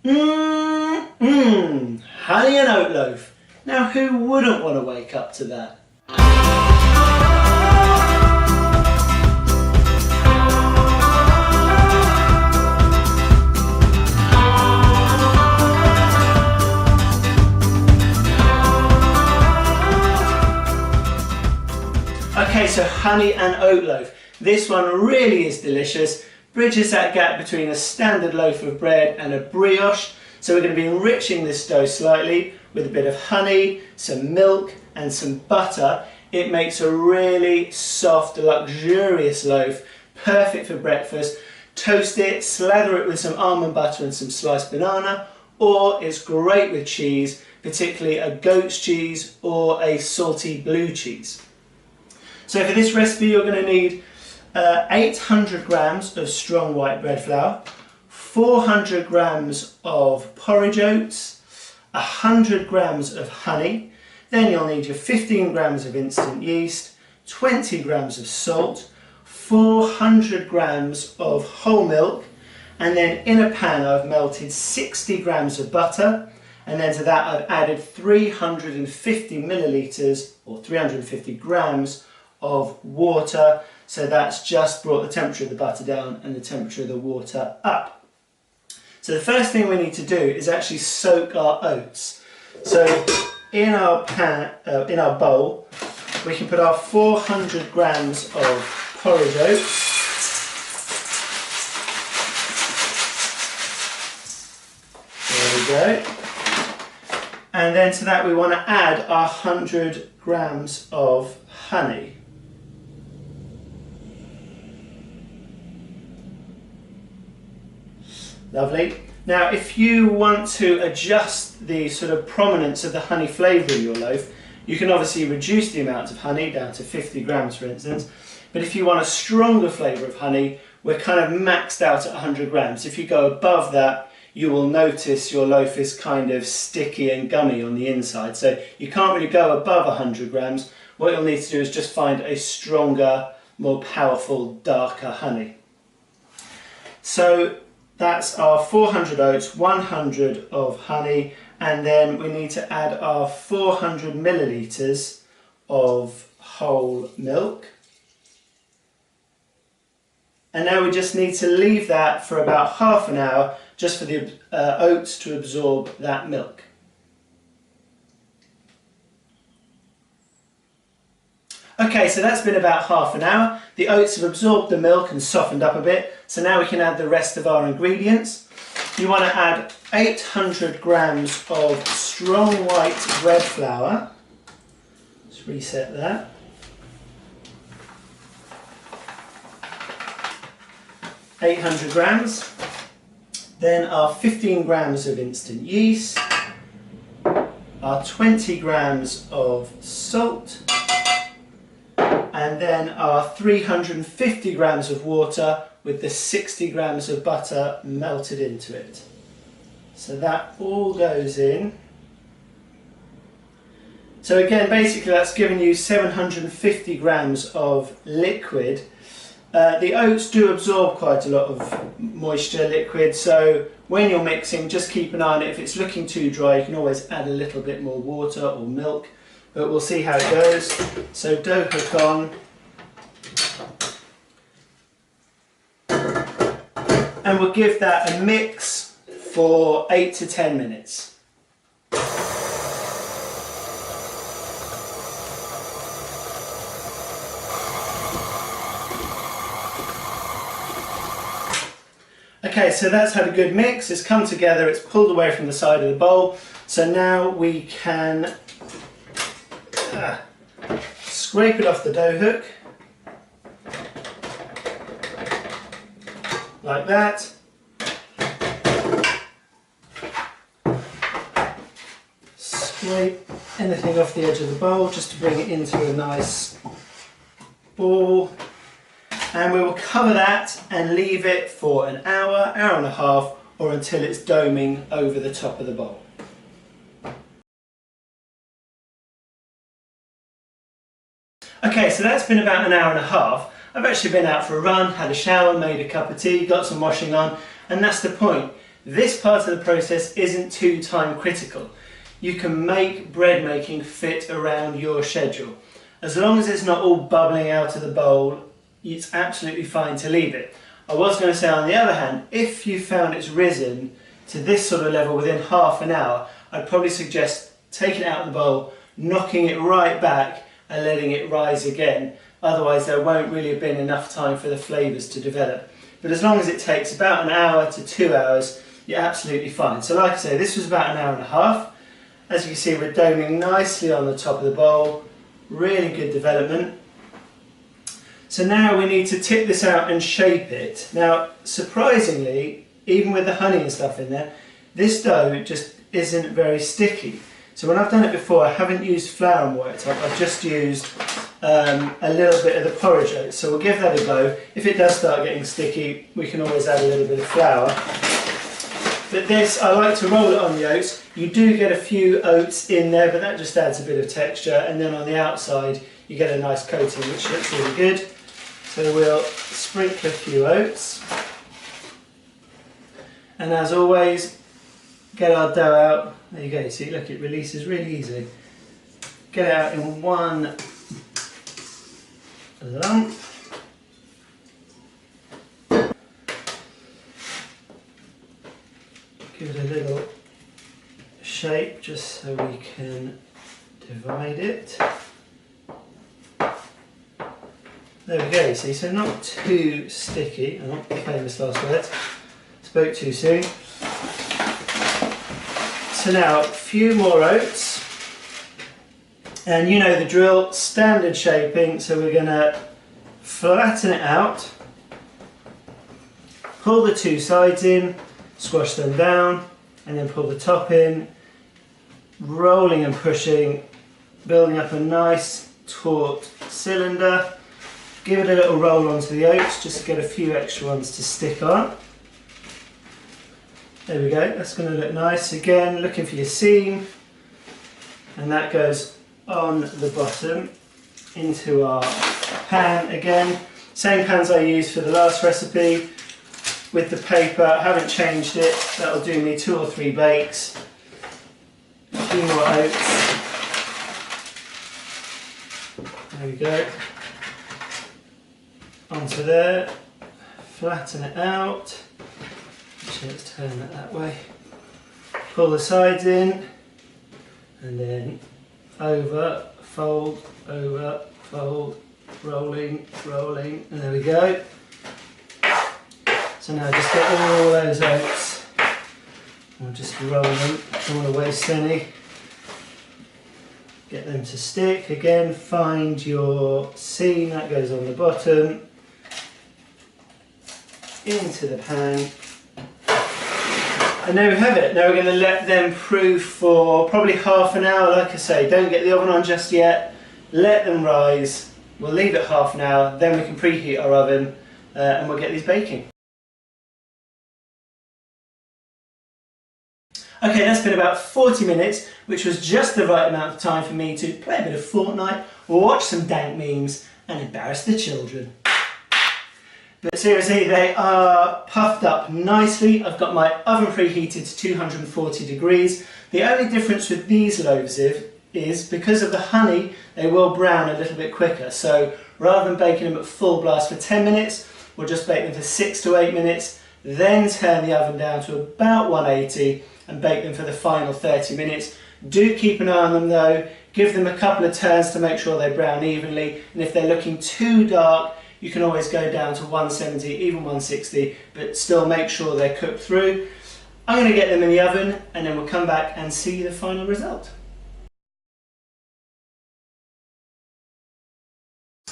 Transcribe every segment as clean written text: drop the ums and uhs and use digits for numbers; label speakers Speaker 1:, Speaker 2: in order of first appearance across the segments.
Speaker 1: Honey and oat loaf. Now who wouldn't want to wake up to that? Okay, so honey and oat loaf. This one really is delicious. Bridges that gap between a standard loaf of bread and a brioche. So we're going to be enriching this dough slightly with a bit of honey, some milk and some butter. It makes a really soft, luxurious loaf, perfect for breakfast. Toast it, slather it with some almond butter and some sliced banana, or it's great with cheese, particularly a goat's cheese or a salty blue cheese. So for this recipe you're going to need 800 grams of strong white bread flour, 400 grams of porridge oats, 100 grams of honey, then you'll need your 15 grams of instant yeast, 20 grams of salt, 400 grams of whole milk, and then in a pan I've melted 60 grams of butter, and then to that I've added 350 millilitres or 350 grams of water. So that's just brought the temperature of the butter down and the temperature of the water up. So the first thing we need to do is actually soak our oats. So in our pan, in our bowl, we can put our 400 grams of porridge oats. There we go. And then to that we want to add our 100 grams of honey. Lovely. Now if you want to adjust the sort of prominence of the honey flavour in your loaf, you can obviously reduce the amount of honey down to 50 grams for instance, but if you want a stronger flavour of honey, we're kind of maxed out at 100 grams. If you go above that, you will notice your loaf is kind of sticky and gummy on the inside, so you can't really go above 100 grams. What you'll need to do is just find a stronger, more powerful, darker honey. So that's our 400 oats, 100 of honey, and then we need to add our 400 millilitres of whole milk. And now we just need to leave that for about half an hour just for the oats to absorb that milk. Okay, so that's been about half an hour. The oats have absorbed the milk and softened up a bit, so now we can add the rest of our ingredients. You want to add 800 grams of strong white bread flour. Let's reset that. ,800 grams. Then our 15 grams of instant yeast, our 20 grams of salt, and then our 350 grams of water with the 60 grams of butter melted into it. So that all goes in. So again, basically that's given you 750 grams of liquid. The oats do absorb quite a lot of moisture, liquid, so when you're mixing, just keep an eye on it. If it's looking too dry, you can always add a little bit more water or milk, but we'll see how it goes. So dough hook on, and we'll give that a mix for 8 to 10 minutes. Okay, so that's had a good mix, it's come together, it's pulled away from the side of the bowl, so now we can scrape it off the dough hook, like that. Scrape anything off the edge of the bowl just to bring it into a nice ball. And we will cover that and leave it for an hour, hour and a half, or until it's doming over the top of the bowl. Okay, so that's been about an hour and a half. I've actually been out for a run, had a shower, made a cup of tea, got some washing on, and that's the point. this part of the process isn't too time critical. You can make bread making fit around your schedule. As long as it's not all bubbling out of the bowl, it's absolutely fine to leave it. I was going to say, on the other hand, if you found it's risen to this sort of level within half an hour, I'd probably suggest taking it out of the bowl, knocking it right back and letting it rise again. Otherwise there won't really have been enough time for the flavours to develop. But as long as it takes about an hour to 2 hours, you're absolutely fine. So like I say, this was about an hour and a half. As you can see, we're doming nicely on the top of the bowl. Really good development. So now we need to tip this out and shape it. Now, surprisingly, even with the honey and stuff in there, this dough just isn't very sticky. So when I've done it before, I haven't used flour and worked up, I've just used a little bit of the porridge oats. So we'll give that a go. If it does start getting sticky, we can always add a little bit of flour. But this, I like to roll it on the oats. You do get a few oats in there, but that just adds a bit of texture. And then on the outside, you get a nice coating, which looks really good. So we'll sprinkle a few oats. And as always, get our dough out. There you go, see, look, it releases really easily. Get it out in one lump. Give it a little shape just so we can divide it. There we go, see, so not too sticky. I'm not famous last words, spoke too soon. So now, a few more oats. And you know the drill, standard shaping, so we're going to flatten it out, pull the two sides in, squash them down, and then pull the top in, rolling and pushing, building up a nice taut cylinder. Give it a little roll onto the oats just to get a few extra ones to stick on. There we go, that's going to look nice. Again, looking for your seam, and that goes on the bottom into our pan again. Same pans I used for the last recipe. With the paper, I haven't changed it. That'll do me 2 or 3 bakes. A few more oats. There we go. Onto there. Flatten it out. Actually, let's turn it that way. Pull the sides in, and then over, fold, rolling, rolling, and there we go. So now just get all those oats, and just roll them, don't want to waste any. Get them to stick, again find your seam, that goes on the bottom, into the pan. And there we have it. Now we're going to let them proof for probably half an hour. Like I say, don't get the oven on just yet, let them rise, we'll leave it half an hour, then we can preheat our oven and we'll get these baking. Okay, that's been about 40 minutes, which was just the right amount of time for me to play a bit of Fortnite, watch some dank memes, and embarrass the children. But seriously, they are puffed up nicely. I've got my oven preheated to 240 degrees. The only difference with these loaves is because of the honey, they will brown a little bit quicker. So rather than baking them at full blast for 10 minutes, we'll just bake them for 6 to 8 minutes, then turn the oven down to about 180 and bake them for the final 30 minutes. Do keep an eye on them though, give them a couple of turns to make sure they brown evenly, and if they're looking too dark, you can always go down to 170, even 160, but still make sure they're cooked through. I'm going to get them in the oven and then we'll come back and see the final result.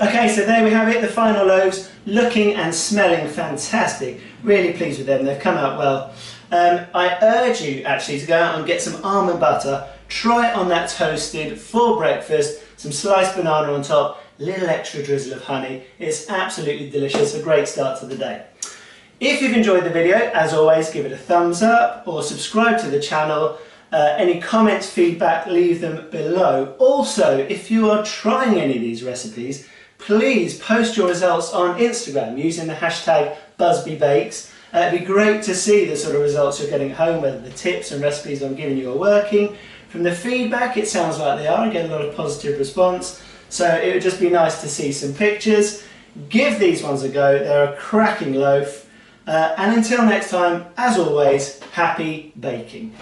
Speaker 1: Okay, so there we have it, the final loaves, looking and smelling fantastic. Really pleased with them, they've come out well. I urge you actually to go out and get some almond butter, try it on that toasted for breakfast, some sliced banana on top, little extra drizzle of honey. It's absolutely delicious, a great start to the day. If you've enjoyed the video, as always, give it a thumbs up or subscribe to the channel. Any comments, feedback, leave them below. Also, if you are trying any of these recipes, please post your results on Instagram using the hashtag BusbyBakes. It'd be great to see the sort of results you're getting at home, whether the tips and recipes I'm giving you are working. From the feedback, it sounds like they are. I get a lot of positive response. So it would just be nice to see some pictures. Give these ones a go. They're a cracking loaf. And until next time, as always, happy baking.